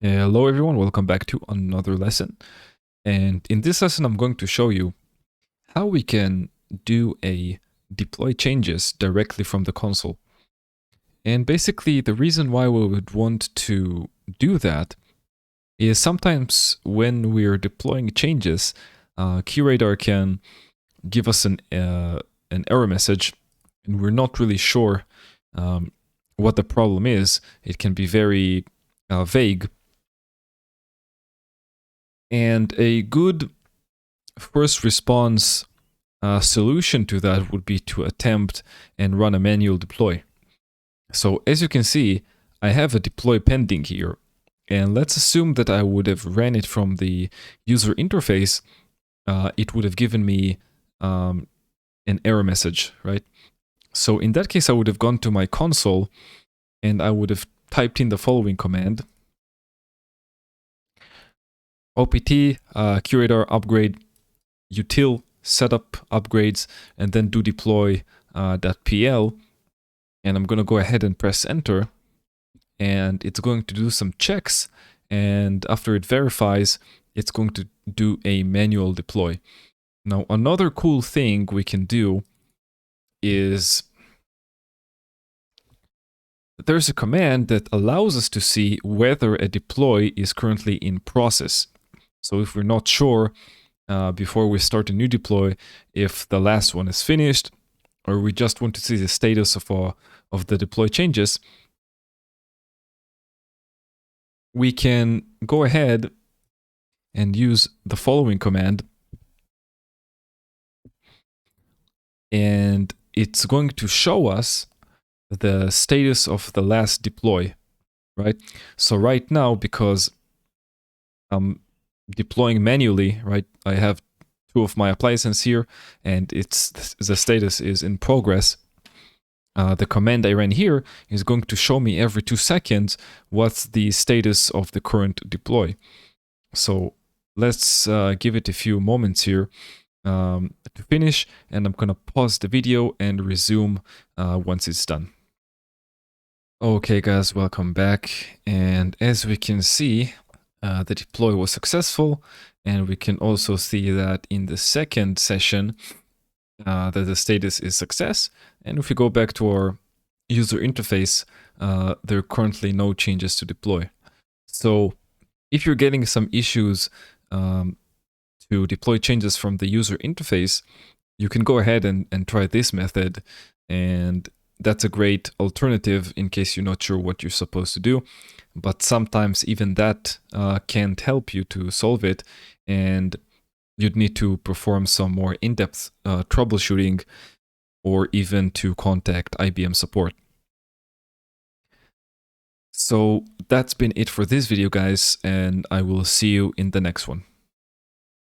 Hello everyone, welcome back to another lesson. And in this lesson, I'm going to show you how we can do a deploy changes directly from the console. And basically, the reason why we would want to do that is sometimes when we're deploying changes, QRadar can give us an error message, and we're not really sure what the problem is. It can be very vague. And a good first response solution to that would be to attempt and run a manual deploy. So as you can see, I have a deploy pending here. And let's assume that I would have ran it from the user interface. It would have given me an error message, right? So in that case, I would have gone to my console and I would have typed in the following command: opt QRadar upgrade util setup upgrades, and then do deploy .pl. And I'm going to go ahead and press enter, and it's going to do some checks, and after it verifies, it's going to do a manual deploy. Now, another cool thing we can do is there's a command that allows us to see whether a deploy is currently in process. So if we're not sure before we start a new deploy if the last one is finished, or we just want to see the status of the deploy changes, we can go ahead and use the following command, and it's going to show us the status of the last deploy, right? So right now, because I'm deploying manually, right, I have two of my appliances here, and the status is in progress. The command I ran here is going to show me every 2 seconds what's the status of the current deploy. So let's give it a few moments here to finish, and I'm going to pause the video and resume once it's done. Okay guys, welcome back. And as we can see, the deploy was successful, and we can also see that in the second session that the status is success. And if we go back to our user interface, there are currently no changes to deploy. So if you're getting some issues to deploy changes from the user interface, you can go ahead and try this method, and that's a great alternative in case you're not sure what you're supposed to do. But sometimes even that can't help you to solve it, and you'd need to perform some more in-depth troubleshooting, or even to contact IBM support. So that's been it for this video, guys, and I will see you in the next one.